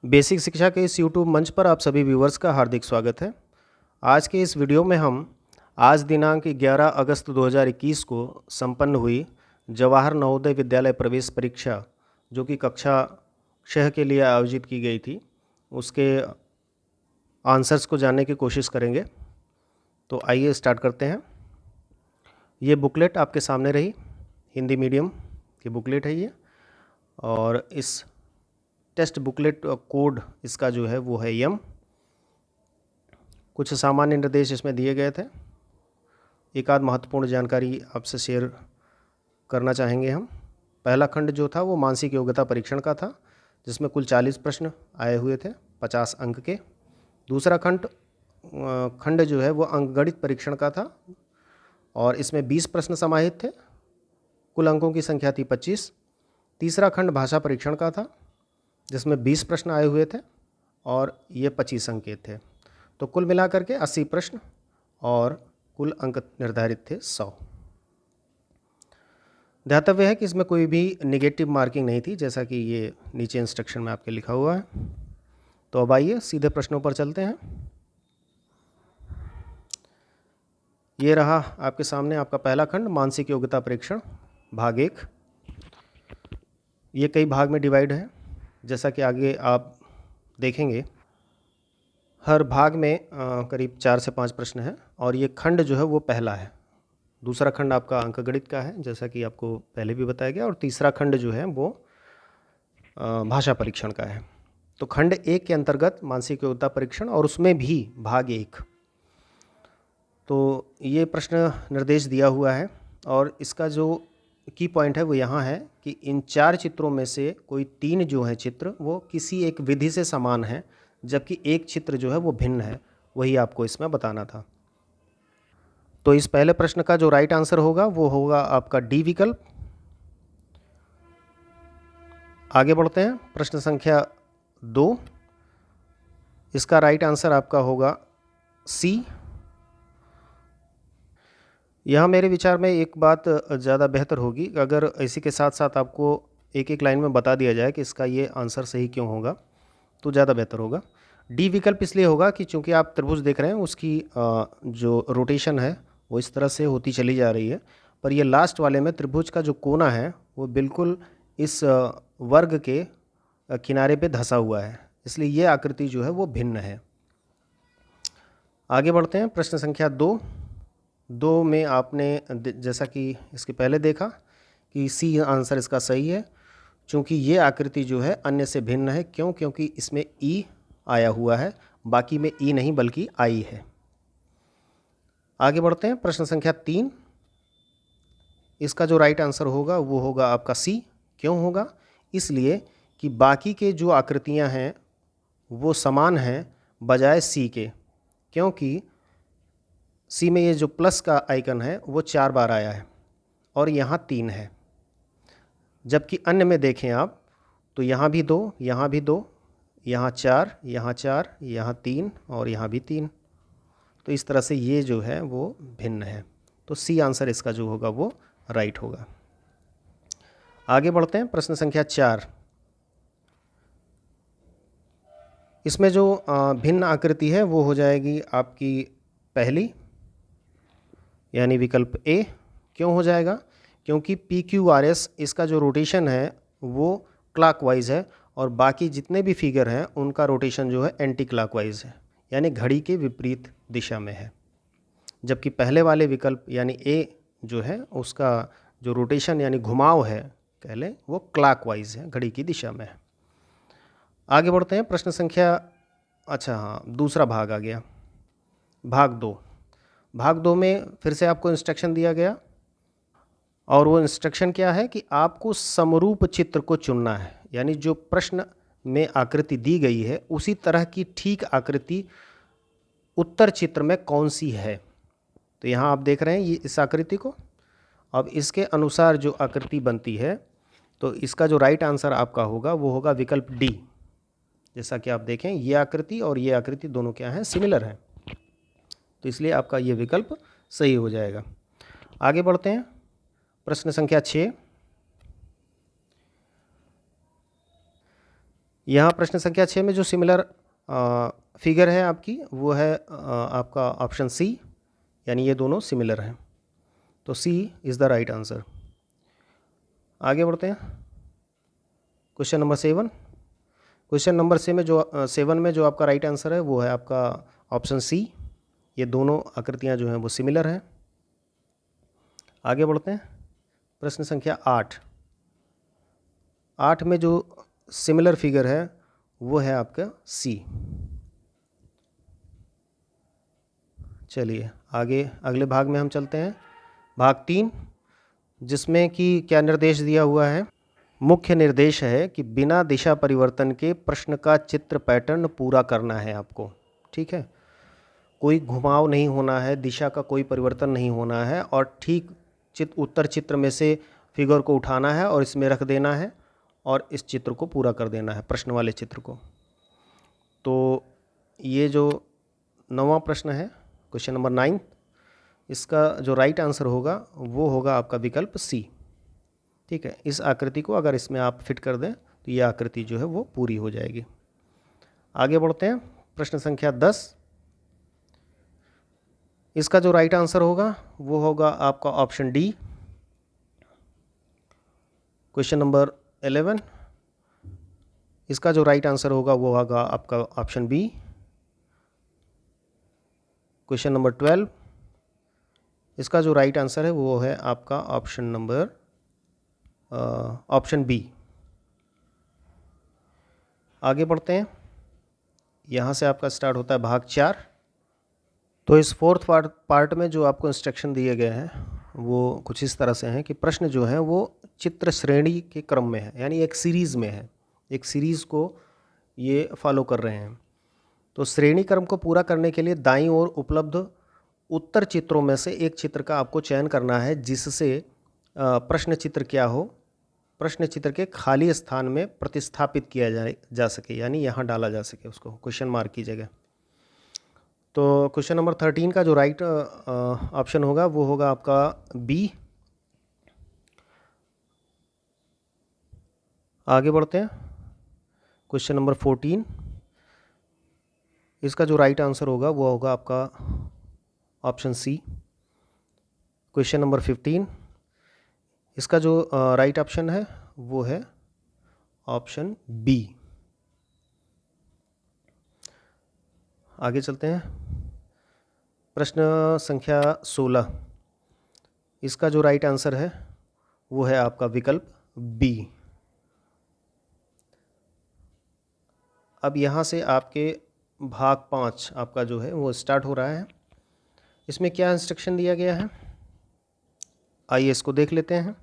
Basic शिक्षा के इस यूट्यूब मंच पर आप सभी व्यूवर्स का हार्दिक स्वागत है। आज के इस वीडियो में हम आज दिनांक 11 अगस्त 2021 को संपन्न हुई जवाहर नवोदय विद्यालय प्रवेश परीक्षा जो कि कक्षा 6 के लिए आयोजित की गई थी, उसके आंसर्स को जानने की कोशिश करेंगे। तो आइए स्टार्ट करते हैं। ये बुकलेट आपके सामने रही, हिंदी मीडियम की बुकलेट है ये, और इस टेस्ट बुकलेट कोड इसका जो है वो है यम। कुछ सामान्य निर्देश इसमें दिए गए थे। एक आध महत्वपूर्ण जानकारी आपसे शेयर करना चाहेंगे हम। पहला खंड जो था वो मानसिक योग्यता परीक्षण का था, जिसमें कुल 40 प्रश्न आए हुए थे 50 अंक के। दूसरा खंड जो है वो अंकगणित परीक्षण का था और इसमें 20 प्रश्न समाहित थे, कुल अंकों की संख्या थी 25। तीसरा खंड भाषा परीक्षण का था, जिसमें 20 प्रश्न आए हुए थे और ये 25 अंक के थे। तो कुल मिलाकर के 80 प्रश्न और कुल अंक निर्धारित थे 100। ध्यातव्य है कि इसमें कोई भी नेगेटिव मार्किंग नहीं थी, जैसा कि ये नीचे इंस्ट्रक्शन में आपके लिखा हुआ है। तो अब आइए सीधे प्रश्नों पर चलते हैं। ये रहा आपके सामने आपका पहला खंड, मानसिक योग्यता परीक्षण भाग 1। ये कई भाग में डिवाइड है, जैसा कि आगे आप देखेंगे। हर भाग में करीब 4 से 5 प्रश्न हैं और ये खंड जो है वो पहला है। दूसरा खंड आपका अंकगणित का है, जैसा कि आपको पहले भी बताया गया, और तीसरा खंड जो है वो भाषा परीक्षण का है। तो खंड 1 के अंतर्गत मानसिक योग्यता परीक्षण और उसमें भी भाग 1। तो ये प्रश्न निर्देश दिया हुआ है और इसका जो की पॉइंट है वो यहाँ है कि इन 4 चित्रों में से कोई 3 जो है चित्र वो किसी एक विधि से समान है, जबकि एक चित्र जो है वो भिन्न है। वही आपको इसमें बताना था। तो इस पहले प्रश्न का जो राइट आंसर होगा वो होगा आपका डी विकल्प। आगे बढ़ते हैं। प्रश्न संख्या 2, इसका राइट आंसर आपका होगा सी। यहाँ मेरे विचार में एक बात ज़्यादा बेहतर होगी, अगर इसी के साथ साथ आपको एक एक लाइन में बता दिया जाए कि इसका ये आंसर सही क्यों होगा, तो ज़्यादा बेहतर होगा। डी विकल्प इसलिए होगा कि चूंकि आप त्रिभुज देख रहे हैं, उसकी जो रोटेशन है वो इस तरह से होती चली जा रही है, पर ये लास्ट वाले में त्रिभुज का जो कोना है वो बिल्कुल इस वर्ग के किनारे पे धंसा हुआ है, इसलिए ये आकृति जो है वो भिन्न है। आगे बढ़ते हैं। प्रश्न संख्या 2 में आपने जैसा कि इसके पहले देखा कि सी आंसर इसका सही है, चूँकि ये आकृति जो है अन्य से भिन्न है। क्यों? क्योंकि इसमें ई आया हुआ है, बाकी में ई नहीं बल्कि आई है। आगे बढ़ते हैं। प्रश्न संख्या 3, इसका जो राइट आंसर होगा वो होगा आपका सी। क्यों होगा? इसलिए कि बाकी के जो आकृतियां हैं वो समान हैं बजाय सी के, क्योंकि सी में ये जो प्लस का आइकन है वो 4 बार आया है और यहाँ 3 है, जबकि अन्य में देखें आप तो यहाँ भी 2, यहाँ भी 2, यहाँ 4, यहाँ 4, यहाँ 3 और यहाँ भी 3। तो इस तरह से ये जो है वो भिन्न है। तो सी आंसर इसका जो होगा वो राइट होगा। आगे बढ़ते हैं। प्रश्न संख्या 4, इसमें जो भिन्न आकृति है वो हो जाएगी आपकी पहली, यानी विकल्प ए। क्यों हो जाएगा? क्योंकि पी क्यू आर एस इसका जो रोटेशन है वो क्लॉकवाइज है और बाकी जितने भी फिगर हैं उनका रोटेशन जो है एंटी क्लॉकवाइज है, यानी घड़ी के विपरीत दिशा में है। जबकि पहले वाले विकल्प यानी ए जो है उसका जो रोटेशन यानी घुमाव है कह लें वो क्लॉकवाइज है, घड़ी की दिशा में है। आगे बढ़ते हैं। प्रश्न संख्या दूसरा भाग आ गया, भाग 2। भाग 2 में फिर से आपको इंस्ट्रक्शन दिया गया और वो इंस्ट्रक्शन क्या है कि आपको समरूप चित्र को चुनना है, यानी जो प्रश्न में आकृति दी गई है उसी तरह की ठीक आकृति उत्तर चित्र में कौन सी है। तो यहाँ आप देख रहे हैं ये इस आकृति को। अब इसके अनुसार जो आकृति बनती है तो इसका जो राइट आंसर आपका होगा वो होगा विकल्प डी। जैसा कि आप देखें ये आकृति और ये आकृति दोनों क्या हैं, सिमिलर हैं, तो इसलिए आपका ये विकल्प सही हो जाएगा। आगे बढ़ते हैं। प्रश्न संख्या 6, यहाँ प्रश्न संख्या 6 में जो सिमिलर फिगर है आपकी, वो है आपका ऑप्शन सी, यानी ये दोनों सिमिलर हैं, तो सी इज़ द राइट आंसर। आगे बढ़ते हैं क्वेश्चन नंबर 7। क्वेश्चन नंबर 7 में जो आपका राइट आंसर है वो है आपका ऑप्शन सी, ये दोनों आकृतियाँ जो हैं वो सिमिलर हैं। आगे बढ़ते हैं प्रश्न संख्या 8 में जो सिमिलर फिगर है वो है आपका सी। चलिए आगे अगले भाग में हम चलते हैं, भाग 3, जिसमें कि क्या निर्देश दिया हुआ है। मुख्य निर्देश है कि बिना दिशा परिवर्तन के प्रश्न का चित्र पैटर्न पूरा करना है आपको, ठीक है। कोई घुमाव नहीं होना है, दिशा का कोई परिवर्तन नहीं होना है, और ठीक उत्तर चित्र में से फिगर को उठाना है और इसमें रख देना है और इस चित्र को पूरा कर देना है, प्रश्न वाले चित्र को। तो ये जो 9वां प्रश्न है, क्वेश्चन नंबर 9, इसका जो राइट आंसर होगा वो होगा आपका विकल्प सी, ठीक है। इस आकृति को अगर इसमें आप फिट कर दें तो ये आकृति जो है वो पूरी हो जाएगी। आगे बढ़ते हैं प्रश्न संख्या 10। इसका जो राइट आंसर होगा वो होगा आपका ऑप्शन डी। क्वेश्चन नंबर 11, इसका जो राइट आंसर होगा वो होगा आपका ऑप्शन बी। क्वेश्चन नंबर 12, इसका जो राइट आंसर है वो है आपका ऑप्शन बी। आगे बढ़ते हैं, यहाँ से आपका स्टार्ट होता है भाग 4। तो इस 4th पार्ट में जो आपको इंस्ट्रक्शन दिए गए हैं वो कुछ इस तरह से हैं कि प्रश्न जो है वो चित्र श्रेणी के क्रम में है, यानी एक सीरीज़ में है, एक सीरीज़ को ये फॉलो कर रहे हैं। तो श्रेणी क्रम को पूरा करने के लिए दाईं ओर उपलब्ध उत्तर चित्रों में से एक चित्र का आपको चयन करना है जिससे प्रश्न चित्र क्या हो, प्रश्न चित्र के खाली स्थान में प्रतिस्थापित किया जा सके, यानी यहाँ डाला जा सके उसको, क्वेश्चन मार्क की जगह। तो क्वेश्चन नंबर 13 का जो राइट ऑप्शन होगा वो होगा आपका बी। आगे बढ़ते हैं क्वेश्चन नंबर 14, इसका जो राइट आंसर होगा वो होगा आपका ऑप्शन सी। क्वेश्चन नंबर 15, इसका जो राइट ऑप्शन है वो है ऑप्शन बी। आगे चलते हैं प्रश्न संख्या 16, इसका जो राइट आंसर है वो है आपका विकल्प बी। अब यहाँ से आपके भाग 5 आपका जो है वो स्टार्ट हो रहा है। इसमें क्या इंस्ट्रक्शन दिया गया है, आइए इसको देख लेते हैं।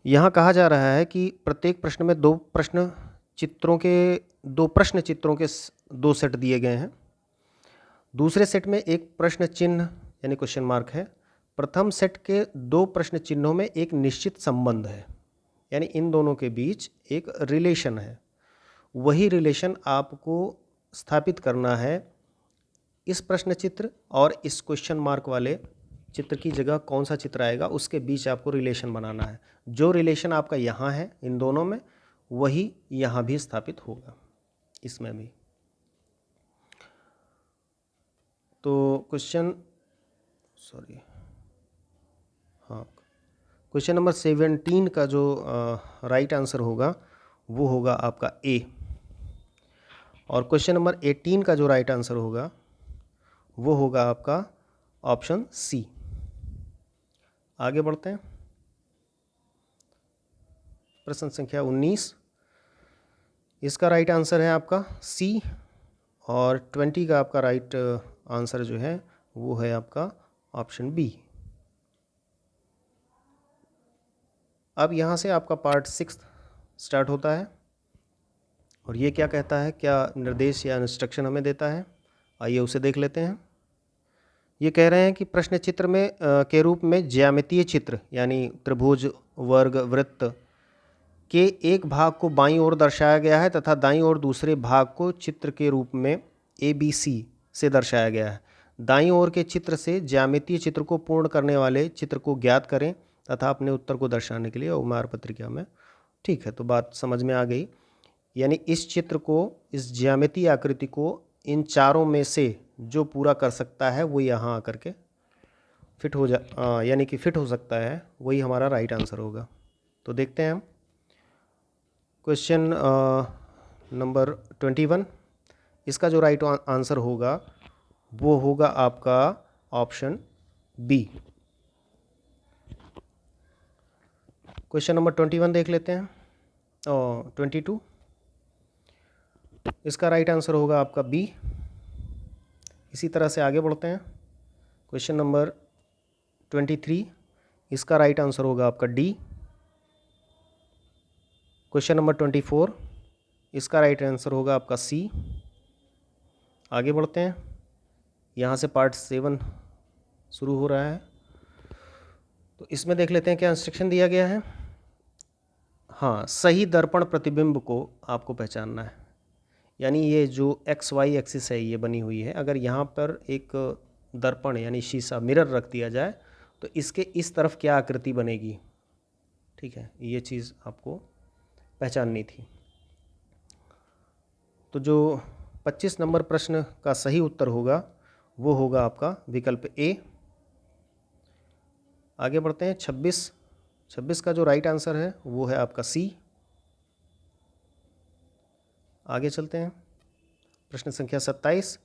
यहाँ कहा जा रहा है कि प्रत्येक प्रश्न में दो प्रश्न चित्रों के दो सेट दिए गए हैं। दूसरे सेट में एक प्रश्न चिन्ह यानी क्वेश्चन मार्क है। प्रथम सेट के दो प्रश्न चिन्हों में एक निश्चित संबंध है, यानी इन दोनों के बीच एक रिलेशन है। वही रिलेशन आपको स्थापित करना है इस प्रश्न चित्र और इस क्वेश्चन मार्क वाले चित्र की जगह कौन सा चित्र आएगा उसके बीच आपको रिलेशन बनाना है। जो रिलेशन आपका यहाँ है इन दोनों में, वही यहाँ भी स्थापित होगा, इसमें भी। तो क्वेश्चन नंबर 17 का जो राइट आंसर होगा वो होगा आपका ए, और क्वेश्चन नंबर 18 का जो राइट आंसर होगा वो होगा आपका ऑप्शन सी। आगे बढ़ते हैं प्रश्न संख्या 19, इसका राइट आंसर है आपका सी, और 20 का आपका राइट आंसर जो है वो है आपका ऑप्शन बी। अब यहाँ से आपका पार्ट 6 स्टार्ट होता है, और ये क्या कहता है, क्या निर्देश या इंस्ट्रक्शन हमें देता है, आइए उसे देख लेते हैं। ये कह रहे हैं कि प्रश्न चित्र में के रूप में ज्यामितीय चित्र यानी त्रिभुज, वर्ग, वृत्त के एक भाग को बाईं ओर दर्शाया गया है तथा दाईं ओर दूसरे भाग को चित्र के रूप में ABC से दर्शाया गया है। दाईं ओर के चित्र से ज्यामितीय चित्र को पूर्ण करने वाले चित्र को ज्ञात करें तथा अपने उत्तर को दर्शाने के लिए उमार पत्रिका में, ठीक है। तो बात समझ में आ गई। यानी इस चित्र को, इस ज्यामितीय आकृति को इन चारों में से जो पूरा कर सकता है वो यहाँ आकर के फिट हो यानी कि फिट हो सकता है, वही हमारा राइट आंसर होगा। तो देखते हैं हम क्वेश्चन नंबर 21। इसका जो राइट आंसर होगा वो होगा आपका ऑप्शन बी। क्वेश्चन नंबर 21 देख लेते हैं, 22। इसका राइट आंसर होगा आपका बी। इसी तरह से आगे बढ़ते हैं। क्वेश्चन नंबर 23, इसका राइट आंसर होगा आपका डी। क्वेश्चन नंबर 24, इसका राइट आंसर होगा आपका सी। आगे बढ़ते हैं, यहाँ से पार्ट 7 शुरू हो रहा है। तो इसमें देख लेते हैं क्या इंस्ट्रक्शन दिया गया है। हाँ, सही दर्पण प्रतिबिंब को आपको पहचानना है। यानी ये जो एक्स वाई एक्सिस है ये बनी हुई है, अगर यहाँ पर एक दर्पण यानी शीशा मिरर रख दिया जाए तो इसके इस तरफ क्या आकृति बनेगी। ठीक है, ये चीज़ आपको पहचाननी थी। तो जो 25 नंबर प्रश्न का सही उत्तर होगा वो होगा आपका विकल्प ए। आगे बढ़ते हैं 26 का जो राइट आंसर है वो है आपका सी। आगे चलते हैं, प्रश्न संख्या 27,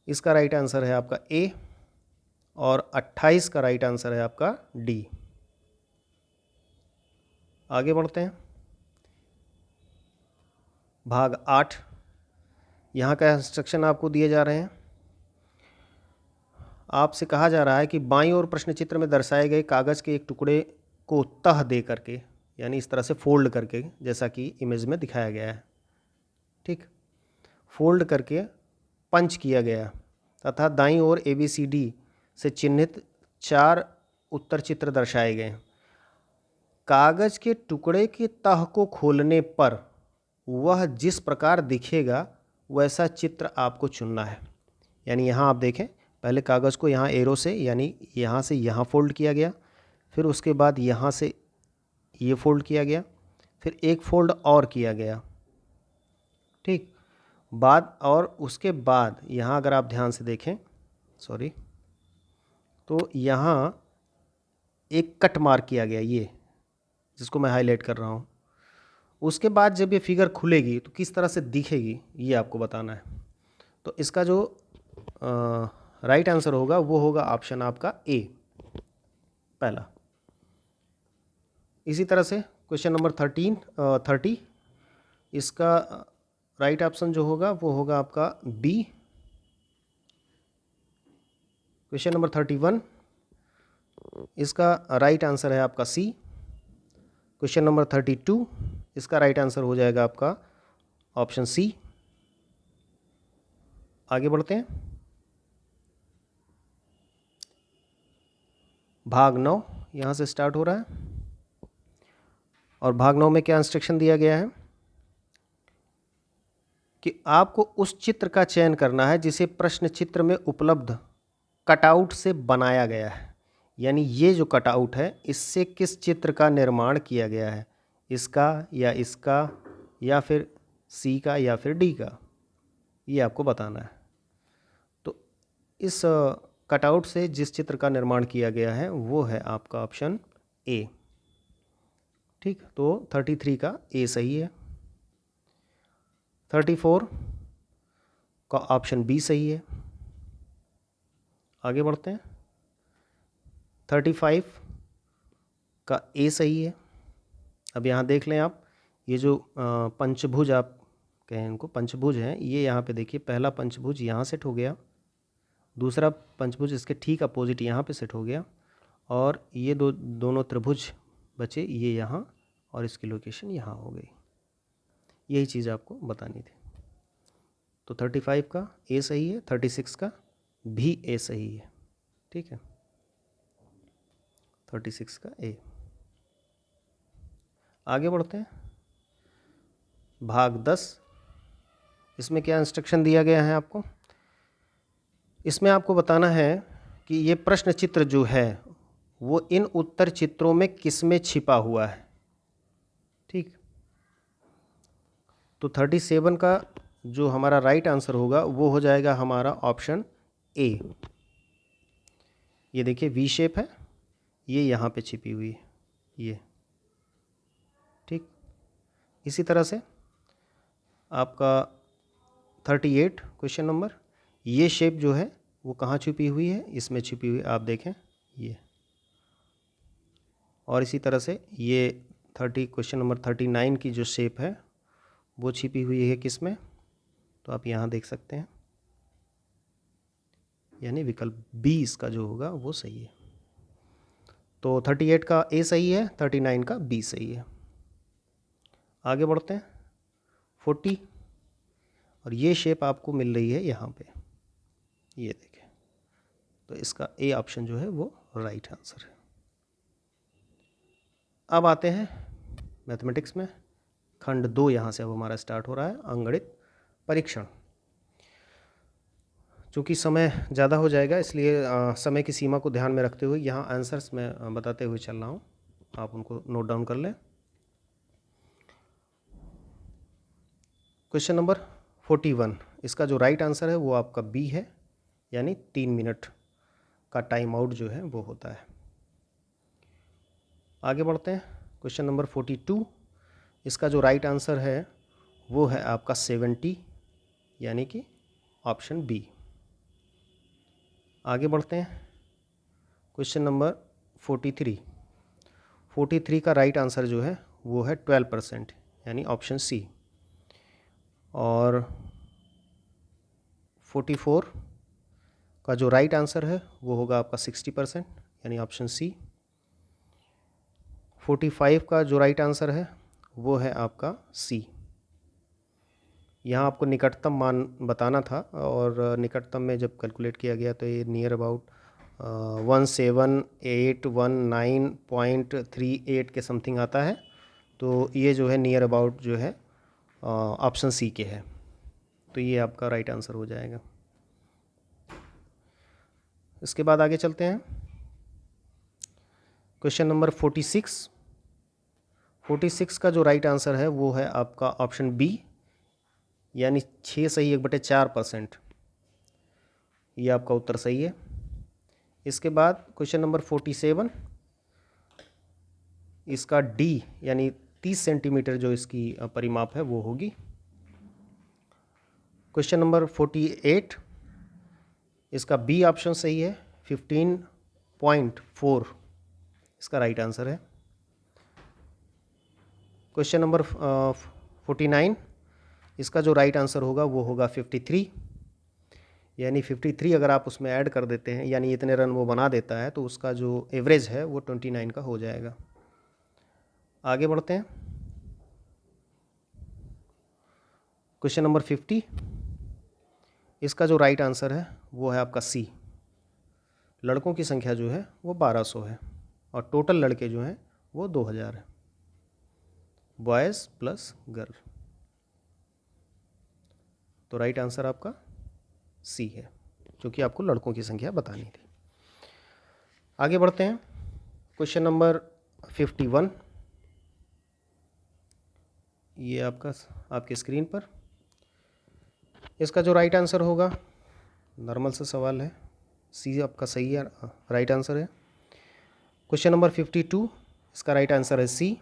इसका राइट आंसर है आपका ए और 28 का राइट आंसर है आपका डी। आगे बढ़ते हैं, भाग 8, यहाँ का इंस्ट्रक्शन आपको दिए जा रहे हैं। आपसे कहा जा रहा है कि बाईं ओर प्रश्न चित्र में दर्शाए गए कागज़ के एक टुकड़े को तह दे करके, यानी इस तरह से फोल्ड करके, जैसा कि इमेज में दिखाया गया है, ठीक, फोल्ड करके पंच किया गया तथा दाईं ओर ABCD से चिन्हित 4 उत्तर चित्र दर्शाए गए। कागज़ के टुकड़े के तह को खोलने पर वह जिस प्रकार दिखेगा वैसा चित्र आपको चुनना है। यानी यहाँ आप देखें, पहले कागज़ को यहाँ एरो से, यानी यहाँ से यहाँ फोल्ड किया गया, फिर उसके बाद यहाँ से ये फोल्ड किया गया, फिर एक फोल्ड और किया गया, ठीक, बाद और उसके बाद यहाँ अगर आप ध्यान से देखें, सॉरी, तो यहाँ एक कट मार्क किया गया, ये जिसको मैं हाईलाइट कर रहा हूँ। उसके बाद जब ये फिगर खुलेगी तो किस तरह से दिखेगी ये आपको बताना है। तो इसका जो राइट आंसर होगा वो होगा ऑप्शन आपका ए, पहला। इसी तरह से क्वेश्चन नंबर 30, इसका राइट ऑप्शन जो होगा वो होगा आपका बी। क्वेश्चन नंबर 31, इसका राइट आंसर है आपका सी। क्वेश्चन नंबर 32, इसका राइट आंसर हो जाएगा आपका ऑप्शन सी। आगे बढ़ते हैं, भाग 9 यहाँ से स्टार्ट हो रहा है और भाग 9 में क्या इंस्ट्रक्शन दिया गया है कि आपको उस चित्र का चयन करना है जिसे प्रश्न चित्र में उपलब्ध कटआउट से बनाया गया है। यानी ये जो कटआउट है इससे किस चित्र का निर्माण किया गया है, इसका या फिर सी का या फिर डी का, ये आपको बताना है। तो इस कटआउट से जिस चित्र का निर्माण किया गया है वो है आपका ऑप्शन ए, ठीक। तो 33 का ए सही है, 34 का ऑप्शन बी सही है। आगे बढ़ते हैं, 35 का ए सही है। अब यहाँ देख लें आप, ये जो पंचभुज आप कहें इनको पंचभुज हैं, ये यहाँ पे देखिए, पहला पंचभुज यहाँ सेट हो गया, दूसरा पंचभुज इसके ठीक अपोजिट यहाँ पे सेट हो गया, और ये दोनों त्रिभुज बचे, ये यहाँ, और इसकी लोकेशन यहाँ हो गई। यही चीज़ आपको बतानी थी। तो 35 का ए सही है, 36 का भी ए सही है, ठीक है, 36 का ए। आगे बढ़ते हैं, भाग 10, इसमें क्या इंस्ट्रक्शन दिया गया है आपको। इसमें आपको बताना है कि ये प्रश्न चित्र जो है वो इन उत्तर चित्रों में किस में छिपा हुआ है, ठीक। तो 37 का जो हमारा राइट आंसर होगा वो हो जाएगा हमारा ऑप्शन ए। ये देखिए वी शेप है, ये यहाँ पे छिपी हुई है ये, ठीक। इसी तरह से आपका 38 क्वेश्चन नंबर, ये शेप जो है वो कहाँ छिपी हुई है, इसमें छिपी हुई, आप देखें ये। और इसी तरह से ये क्वेश्चन नंबर 39 की जो शेप है वो छिपी हुई है किस में, तो आप यहाँ देख सकते हैं, यानी विकल्प बी इसका जो होगा वो सही है। तो 38 का ए सही है, 39 का बी सही है। आगे बढ़ते हैं 40, और ये शेप आपको मिल रही है यहाँ पे, ये देखें, तो इसका ए ऑप्शन जो है वो राइट आंसर है। अब आते हैं मैथमेटिक्स में, खंड 2 यहाँ से अब हमारा स्टार्ट हो रहा है, अंगणित परीक्षण। चूँकि समय ज़्यादा हो जाएगा इसलिए समय की सीमा को ध्यान में रखते हुए यहाँ आंसर्स मैं बताते हुए चल रहा हूँ, आप उनको नोट डाउन कर लें। क्वेश्चन नंबर 41, इसका जो राइट आंसर है वो आपका बी है, यानी 3 मिनट का टाइम आउट जो है वो होता है। आगे बढ़ते हैं क्वेश्चन नंबर 42, इसका जो राइट आंसर है वो है आपका 70, यानी कि ऑप्शन बी। आगे बढ़ते हैं क्वेश्चन नंबर 43 का राइट आंसर जो है वो है 12%, यानी ऑप्शन सी। और 44 का जो राइट आंसर है वो होगा आपका 60%, यानी ऑप्शन सी। 45 का जो राइट आंसर है वो है आपका सी। यहाँ आपको निकटतम मान बताना था, और निकटतम में जब कैलकुलेट किया गया तो ये नियर अबाउट 17819.38 के समथिंग आता है। तो ये जो है नियर अबाउट जो है ऑप्शन सी के है, तो ये आपका राइट आंसर हो जाएगा। इसके बाद आगे चलते हैं क्वेश्चन नंबर 46 का जो राइट आंसर है वो है आपका ऑप्शन बी, यानी 6 सही 1/4%, ये आपका उत्तर सही है। इसके बाद क्वेश्चन नंबर 47, इसका डी यानी 30 सेंटीमीटर जो इसकी परिमाप है वो होगी। क्वेश्चन नंबर 48, इसका बी ऑप्शन सही है, 15.4 इसका राइट आंसर है। क्वेश्चन नंबर 49, इसका जो राइट आंसर होगा वो होगा 53, यानी 53 अगर आप उसमें ऐड कर देते हैं, यानी इतने रन वो बना देता है, तो उसका जो एवरेज है वो 29 का हो जाएगा। आगे बढ़ते हैं क्वेश्चन नंबर 50, इसका जो राइट आंसर है वो है आपका सी। लड़कों की संख्या जो है वो 1200 है, और टोटल लड़के जो हैं वो 2000 है, बॉयज़ प्लस गर्ल। तो राइट आंसर आपका सी है, क्योंकि आपको लड़कों की संख्या बतानी थी। आगे बढ़ते हैं क्वेश्चन नंबर 51, ये आपके स्क्रीन पर, इसका जो राइट आंसर होगा, नॉर्मल सा सवाल है, सी आपका सही है, राइट आंसर है। क्वेश्चन नंबर 52, इसका राइट आंसर है सी।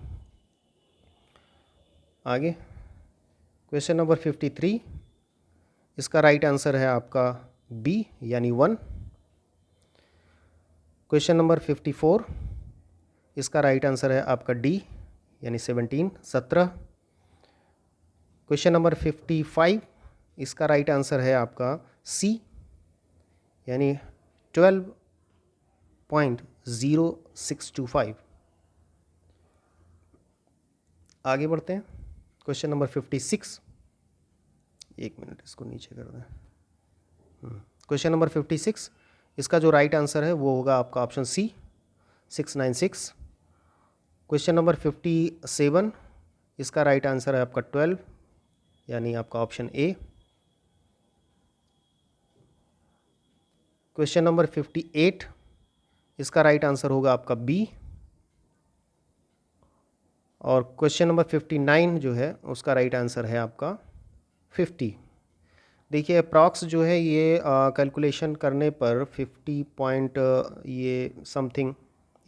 आगे क्वेश्चन नंबर 53, इसका राइट आंसर है आपका बी, यानी 1। क्वेश्चन नंबर 54, इसका राइट आंसर है आपका डी, यानी 17। क्वेश्चन नंबर 55, इसका राइट आंसर है आपका सी, यानी 12.0625। आगे बढ़ते हैं क्वेश्चन नंबर 56, एक मिनट इसको नीचे कर दें। क्वेश्चन नंबर 56, इसका जो राइट आंसर है वो होगा आपका ऑप्शन सी, 696। क्वेश्चन नंबर 57, इसका राइट आंसर है आपका 12, यानी आपका ऑप्शन ए। क्वेश्चन नंबर 58, इसका राइट आंसर होगा आपका बी। और क्वेश्चन नंबर 59 जो है उसका राइट आंसर है आपका 50। देखिए अप्रॉक्स जो है ये कैलकुलेशन करने पर 50 पॉइंट ये समथिंग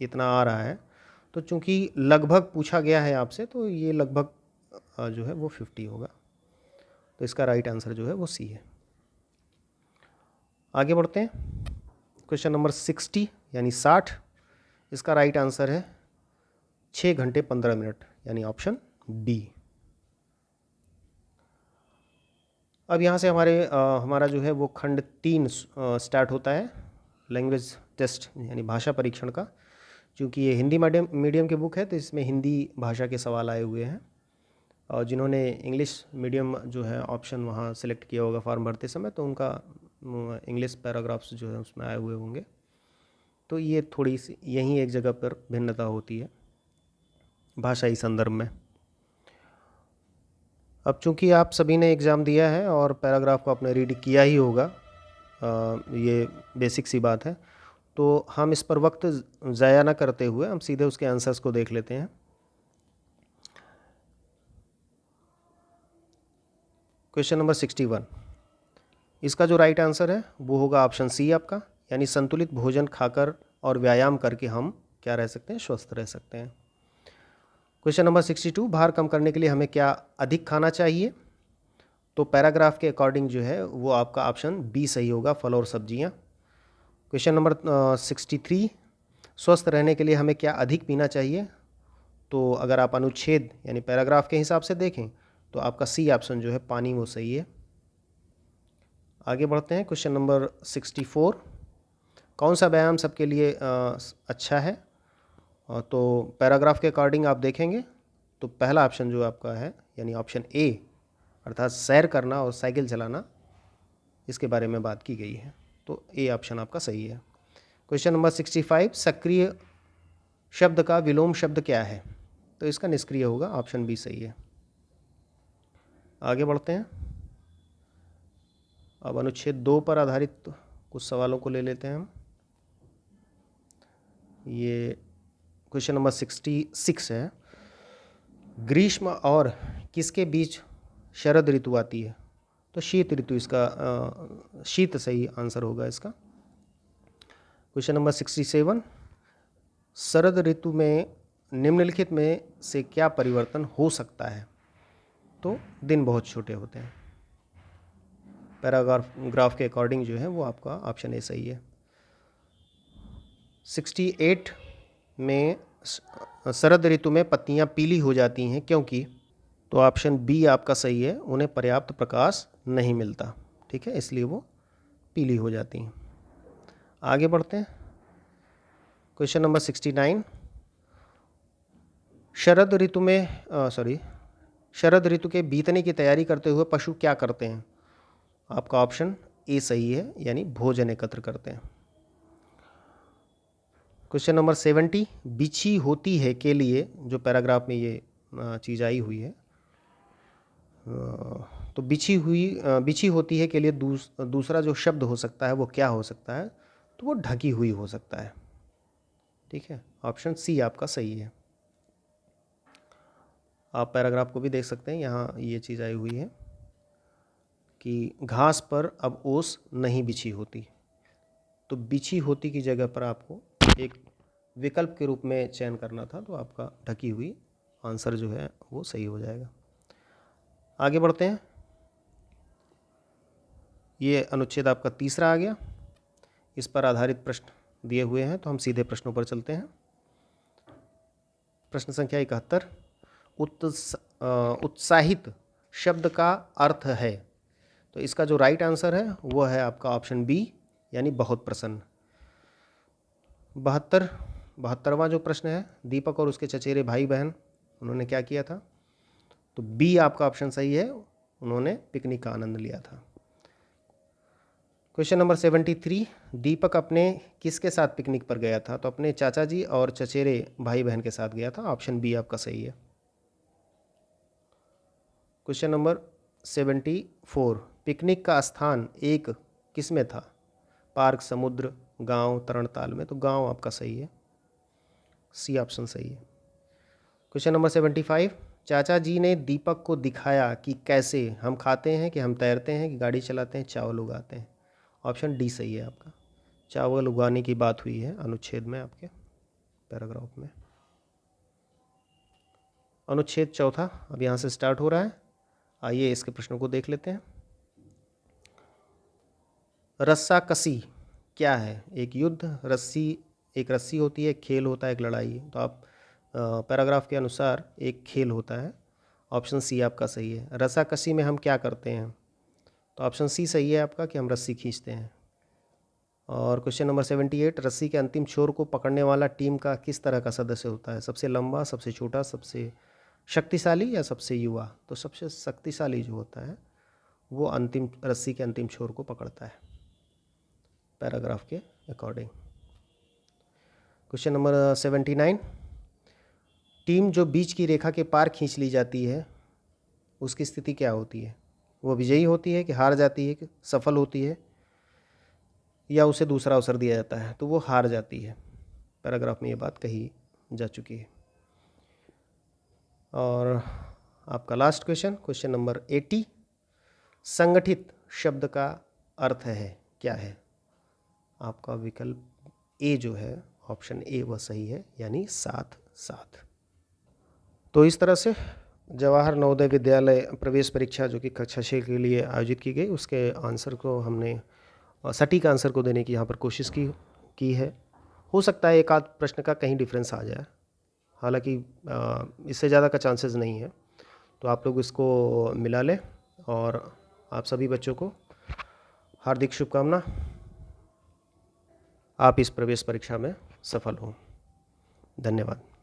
इतना आ रहा है। तो चूंकि लगभग पूछा गया है आपसे तो ये लगभग जो है वो 50 होगा। तो इसका राइट आंसर जो है वो सी है। आगे बढ़ते हैं। क्वेश्चन नंबर 60 यानी 60, इसका राइट आंसर है 6 घंटे 15 मिनट यानी ऑप्शन बी। अब यहाँ से हमारा जो है वो खंड 3 स्टार्ट होता है, लैंग्वेज टेस्ट यानी भाषा परीक्षण का। क्योंकि ये हिंदी मीडियम की बुक है तो इसमें हिंदी भाषा के सवाल आए हुए हैं। और जिन्होंने इंग्लिश मीडियम जो है ऑप्शन वहाँ सेलेक्ट किया होगा फॉर्म भरते समय तो उनका इंग्लिश पैराग्राफ्स जो है उसमें आए हुए होंगे। तो ये थोड़ी सी यहीं एक जगह पर भिन्नता होती है भाषाई संदर्भ में। अब चूंकि आप सभी ने एग्ज़ाम दिया है और पैराग्राफ को आपने रीड किया ही होगा, ये बेसिक सी बात है, तो हम इस पर वक्त ज़ाया ना करते हुए हम सीधे उसके आंसर्स को देख लेते हैं। क्वेश्चन नंबर 61, इसका जो राइट आंसर है वो होगा ऑप्शन सी आपका, यानी संतुलित भोजन खाकर और व्यायाम करके हम क्या रह सकते हैं, स्वस्थ रह सकते हैं। क्वेश्चन नंबर 62, भार कम करने के लिए हमें क्या अधिक खाना चाहिए? तो पैराग्राफ के अकॉर्डिंग जो है वो आपका ऑप्शन बी सही होगा, फल और सब्जियां। क्वेश्चन नंबर 63, स्वस्थ रहने के लिए हमें क्या अधिक पीना चाहिए? तो अगर आप अनुच्छेद यानी पैराग्राफ के हिसाब से देखें तो आपका सी ऑप्शन जो है पानी वो सही है। आगे बढ़ते हैं। क्वेश्चन नंबर 64, कौन सा व्यायाम सबके लिए अच्छा है? तो पैराग्राफ के अकॉर्डिंग आप देखेंगे तो पहला ऑप्शन जो आपका है यानी ऑप्शन ए, अर्थात सैर करना और साइकिल चलाना, इसके बारे में बात की गई है। तो ए ऑप्शन आपका सही है। क्वेश्चन नंबर 65, सक्रिय शब्द का विलोम शब्द क्या है? तो इसका निष्क्रिय होगा, ऑप्शन बी सही है। आगे बढ़ते हैं। अब अनुच्छेद 2 पर आधारित कुछ सवालों को ले लेते हैं हम। ये क्वेश्चन नंबर 66 है, ग्रीष्म और किसके बीच शरद ऋतु आती है? तो शीत ऋतु, इसका शीत सही आंसर होगा इसका। क्वेश्चन नंबर 67, शरद ऋतु में निम्नलिखित में से क्या परिवर्तन हो सकता है? तो दिन बहुत छोटे होते हैं। पैराग्राफ के अकॉर्डिंग जो है वो आपका ऑप्शन ए सही है। 68 में शरद ऋतु में पत्तियां पीली हो जाती हैं क्योंकि? तो ऑप्शन बी आपका सही है, उन्हें पर्याप्त प्रकाश नहीं मिलता, ठीक है, इसलिए वो पीली हो जाती हैं। आगे बढ़ते हैं। क्वेश्चन नंबर 69, शरद ऋतु के बीतने की तैयारी करते हुए पशु क्या करते हैं? आपका ऑप्शन ए सही है, यानी भोजन एकत्र करते हैं। क्वेश्चन नंबर 70, बिछी होती है के लिए जो पैराग्राफ में ये चीज़ आई हुई है, तो बिछी होती है के लिए दूसरा जो शब्द हो सकता है वो क्या हो सकता है? तो वो ढकी हुई हो सकता है, ठीक है, ऑप्शन सी आपका सही है। आप पैराग्राफ को भी देख सकते हैं, यहाँ ये चीज़ आई हुई है कि घास पर अब ओस नहीं बिछी होती। तो बिछी होती की जगह पर आपको एक विकल्प के रूप में चयन करना था, तो आपका ढकी हुई आंसर जो है वो सही हो जाएगा। आगे बढ़ते हैं। ये अनुच्छेद आपका तीसरा आ गया, इस पर आधारित प्रश्न दिए हुए हैं, तो हम सीधे प्रश्नों पर चलते हैं। प्रश्न संख्या 71, उत्साहित शब्द का अर्थ है? तो इसका जो राइट आंसर है वो है आपका ऑप्शन बी, यानी बहुत प्रसन्न। 72वां जो प्रश्न है, दीपक और उसके चचेरे भाई बहन उन्होंने क्या किया था? तो बी आपका ऑप्शन सही है, उन्होंने पिकनिक का आनंद लिया था। क्वेश्चन नंबर 73, दीपक अपने किसके साथ पिकनिक पर गया था? तो अपने चाचा जी और चचेरे भाई बहन के साथ गया था, ऑप्शन बी आपका सही है। क्वेश्चन नंबर 74, पिकनिक का स्थान एक किस में था? पार्क, समुद्र, गांव, तरणताल में? तो गांव आपका सही है, सी ऑप्शन सही है। क्वेश्चन नंबर 75, चाचा जी ने दीपक को दिखाया कि कैसे हम खाते हैं, कि हम तैरते हैं, कि गाड़ी चलाते हैं, चावल उगाते हैं। ऑप्शन डी सही है आपका। चावल उगाने की बात हुई है अनुच्छेद में, आपके पैराग्राफ में। अनुच्छेद चौथा अब यहाँ से स्टार्ट हो रहा है। आइए इसके प्रश्नों को देख लेते हैं। रस्साकसी क्या है? एक युद्ध, रस्सी, एक रस्सी होती है, एक खेल होता है, एक लड़ाई। तो आप पैराग्राफ के अनुसार एक खेल होता है। ऑप्शन सी आपका सही है। रस्साकसी में हम क्या करते हैं? तो ऑप्शन सी सही है आपका कि हम रस्सी खींचते हैं। और क्वेश्चन नंबर 78, रस्सी के अंतिम छोर को पकड़ने वाला टीम का किस तरह का सदस्य होता है? सबसे लंबा, सबसे छोटा, सबसे शक्तिशाली या सबसे युवा? तो सबसे शक्तिशाली जो होता है वो अंतिम रस्सी के अंतिम छोर को पकड़ता है पैराग्राफ के अकॉर्डिंग। क्वेश्चन नंबर 79, टीम जो बीच की रेखा के पार खींच ली जाती है उसकी स्थिति क्या होती है? वो विजयी होती है, कि हार जाती है, कि सफल होती है, या उसे दूसरा अवसर दिया जाता है? तो वो हार जाती है। पैराग्राफ में ये बात कही जा चुकी है। और आपका लास्ट क्वेश्चन, क्वेश्चन नंबर 80, संगठित शब्द का अर्थ है क्या है? आपका विकल्प ए जो है, ऑप्शन ए वह सही है, यानी साथ साथ। तो इस तरह से जवाहर नवोदय विद्यालय प्रवेश परीक्षा जो कि कक्षा 6 के लिए आयोजित की गई, उसके आंसर को हमने सटीक आंसर को देने की यहाँ पर कोशिश की है। हो सकता है एक आध प्रश्न का कहीं डिफरेंस आ जाए, हालांकि इससे ज़्यादा का चांसेस नहीं है। तो आप लोग इसको मिला लें और आप सभी बच्चों को हार्दिक शुभकामना। आप इस प्रवेश परीक्षा में सफल हों। धन्यवाद।